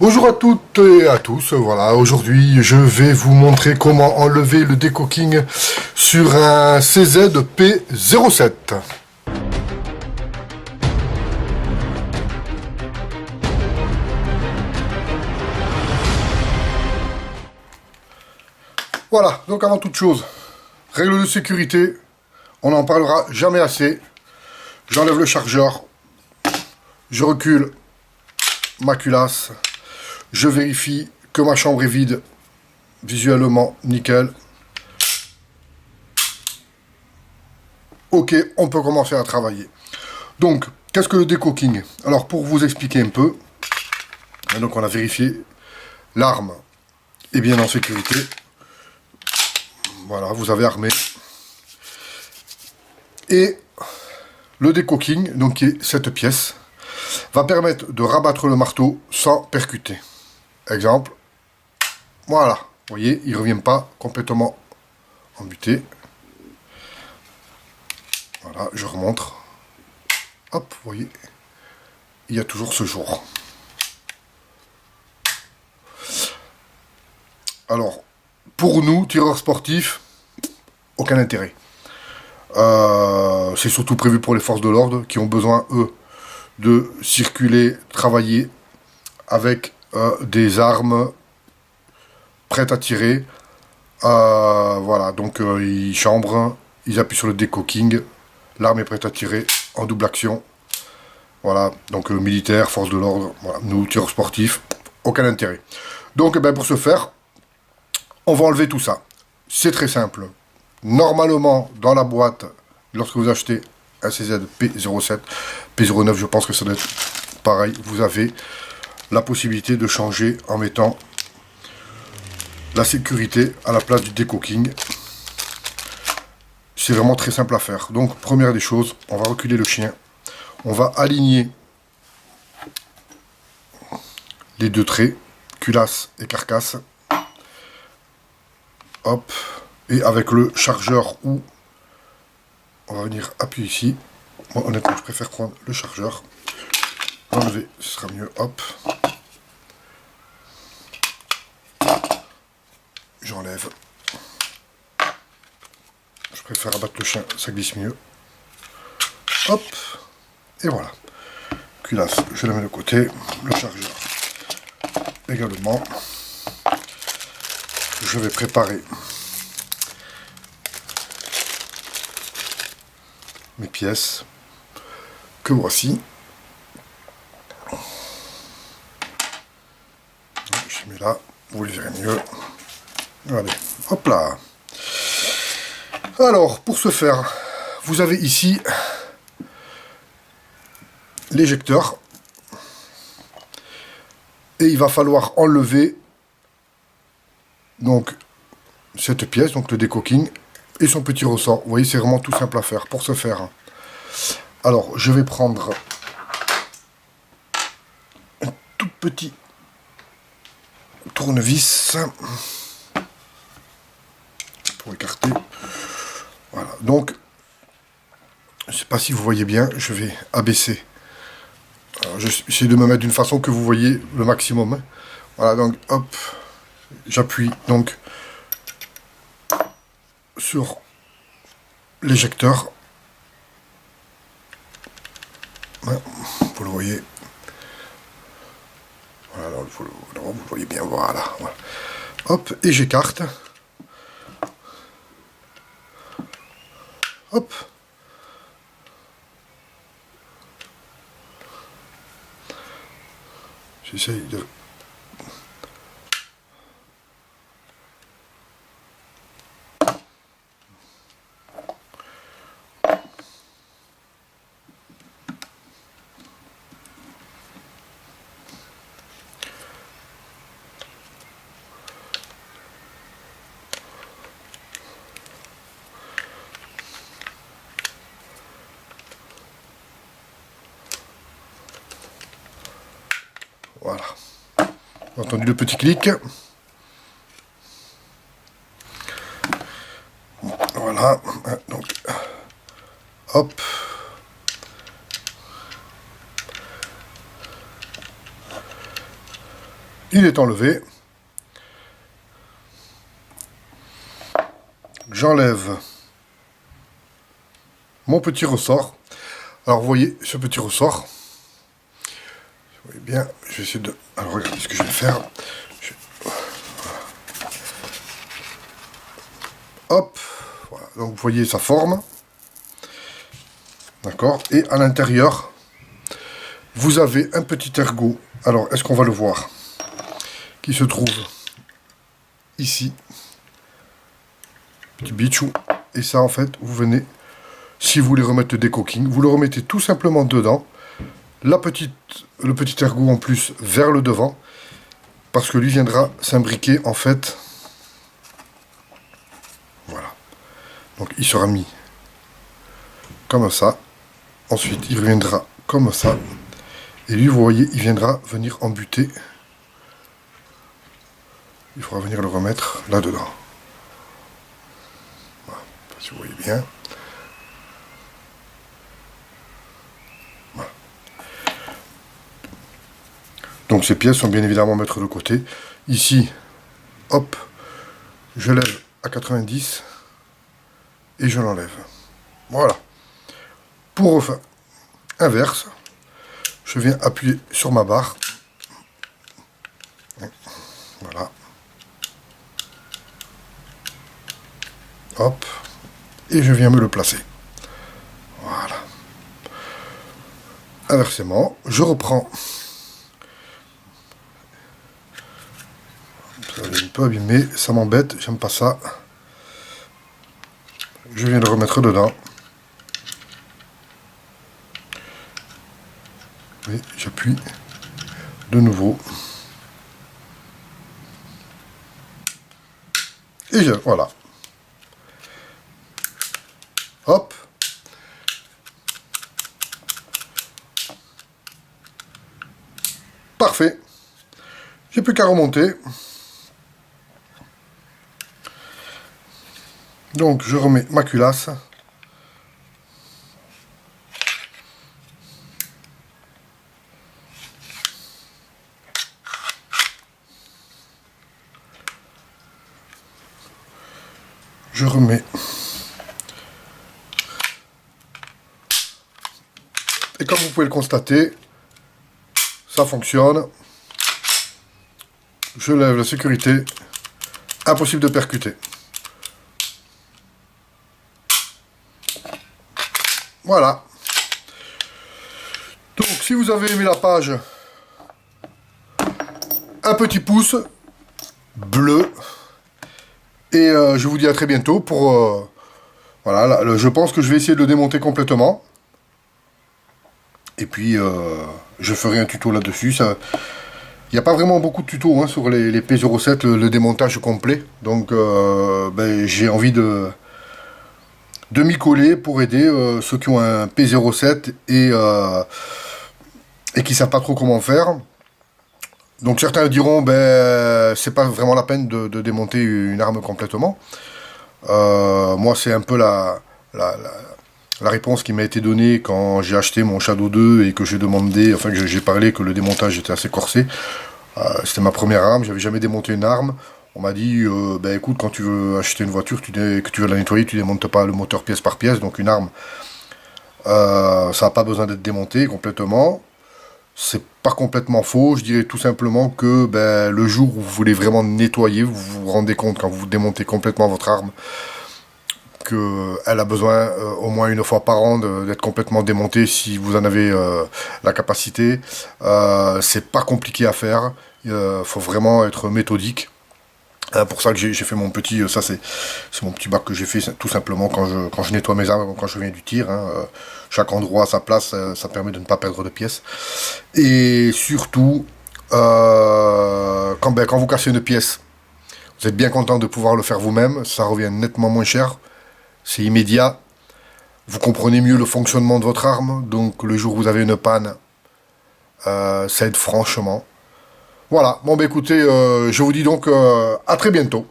Bonjour à toutes et à tous, voilà, aujourd'hui je vais vous montrer comment enlever le décocking sur un CZ P07. Voilà, donc avant toute chose, règle de sécurité, on n'en parlera jamais assez. J'enlève le chargeur, je recule ma culasse, je vérifie que ma chambre est vide, visuellement nickel. Ok, on peut commencer à travailler. Donc, qu'est-ce que le décocking? Alors, pour vous expliquer un peu, donc on a vérifié, l'arme est bien en sécurité. Voilà, vous avez armé. Et le décocking, donc qui est cette pièce, va permettre de rabattre le marteau sans percuter. Exemple, voilà, vous voyez, il ne revient pas complètement embuté. Voilà, je remonte. Hop, vous voyez, il y a toujours ce jour. Alors, pour nous, tireurs sportifs, aucun intérêt. C'est surtout prévu pour les forces de l'ordre qui ont besoin, eux, de circuler, travailler avec des armes prêtes à tirer. Voilà, donc ils chambrent, ils appuient sur le décocking, l'arme est prête à tirer en double action. Voilà, donc militaire, force de l'ordre, voilà, nous, tireurs sportifs, aucun intérêt. Donc ben, pour ce faire, on va enlever tout ça. C'est très simple. Normalement, dans la boîte, lorsque vous achetez un CZ P07, P09, je pense que ça doit être pareil, vous avez la possibilité de changer en mettant la sécurité à la place du décocking. C'est vraiment très simple à faire. Donc, première des choses, on va reculer le chien. On va aligner les deux traits, culasse et carcasse. Hop. Et avec le chargeur ou on va venir appuyer ici. Moi, honnêtement, je préfère prendre le chargeur. Enlever, ce sera mieux. Hop. J'enlève. Je préfère abattre le chien, ça glisse mieux. Hop. Et voilà. Culasse, je la mets de côté. Le chargeur également. Je vais préparer mes pièces que voici. Je mets là, vous les verrez mieux. Allez, hop là. Alors, pour ce faire, vous avez ici l'éjecteur. Et il va falloir enlever donc cette pièce, donc le décocking, et son petit ressort. Vous voyez, c'est vraiment tout simple à faire. Pour ce faire, alors je vais prendre un tout petit tournevis pour écarter. Voilà, donc je ne sais pas si vous voyez bien, je vais abaisser. J'essaie de me mettre d'une façon que vous voyez le maximum. Voilà, donc hop, j'appuie donc sur l'éjecteur. Vous le voyez. Voilà, vous le voyez bien, voilà. Hop, et j'écarte. Hop. J'essaye de... Voilà. Vous avez entendu le petit clic. Voilà. Donc, hop. il est enlevé. J'enlève mon petit ressort. Alors vous voyez ce petit ressort. Vous voyez bien, je vais essayer de... Alors regardez ce que je vais faire. Voilà. Hop, voilà. Donc vous voyez sa forme. D'accord. Et à l'intérieur, vous avez un petit ergot. Alors, est-ce qu'on va le voir? Qui se trouve ici. Petit bichou. Et ça, en fait, vous venez, si vous voulez remettre le décoquing, vous le remettez tout simplement dedans. Le petit ergot en plus vers le devant. Parce que lui viendra s'imbriquer, en fait. Voilà. Donc, il sera mis comme ça. Ensuite, il reviendra comme ça. Et lui, vous voyez, il viendra venir embuter. Il faudra venir le remettre là-dedans. Voilà, si vous voyez bien. Voilà. Donc ces pièces sont bien évidemment à mettre de côté. Ici, hop, je lève à 90 et je l'enlève. Voilà. Pour refaire inverse, je viens appuyer sur ma barre. Voilà. Hop. Et je viens me le placer. Voilà. Inversement, je reprends. Ça est un peu abîmé, ça m'embête, j'aime pas ça. Je viens le remettre dedans. Et j'appuie de nouveau. Et voilà. Hop. Parfait. J'ai plus qu'à remonter. Donc je remets ma culasse. Je remets. Et comme vous pouvez le constater, ça fonctionne. Je lève la sécurité. Impossible de percuter. Voilà. Donc si vous avez aimé la page, un petit pouce bleu. Et je vous dis à très bientôt pour... voilà, là, je pense que je vais essayer de le démonter complètement. Et puis, je ferai un tuto là-dessus. Il n'y a pas vraiment beaucoup de tutos hein, sur les P07, le démontage complet. Donc, ben, j'ai envie de m'y coller pour aider ceux qui ont un P07 et qui ne savent pas trop comment faire. Donc certains diront, ben, c'est pas vraiment la peine de démonter une arme complètement. Moi, c'est un peu la réponse qui m'a été donnée quand j'ai acheté mon Shadow 2 et que j'ai demandé, enfin que j'ai parlé que le démontage était assez corsé. C'était ma première arme, j'avais jamais démonté une arme. On m'a dit, ben écoute, quand tu veux acheter une voiture, que tu veux la nettoyer, tu démontes pas le moteur pièce par pièce, donc une arme, ça n'a pas besoin d'être démonté complètement. C'est pas complètement faux, je dirais tout simplement que ben, le jour où vous voulez vraiment nettoyer, vous vous rendez compte quand vous démontez complètement votre arme qu'elle a besoin au moins une fois par an d'être complètement démontée si vous en avez la capacité. C'est pas compliqué à faire, faut vraiment être méthodique. Pour ça que j'ai fait mon petit, ça c'est mon petit bac que j'ai fait tout simplement quand je nettoie mes armes, quand je viens du tir. Chaque endroit à sa place, ça permet de ne pas perdre de pièces. Et surtout, quand vous cassez une pièce, vous êtes bien content de pouvoir le faire vous-même, ça revient nettement moins cher, c'est immédiat, vous comprenez mieux le fonctionnement de votre arme, donc le jour où vous avez une panne, ça aide franchement. Voilà, bon bah écoutez, je vous dis donc à très bientôt.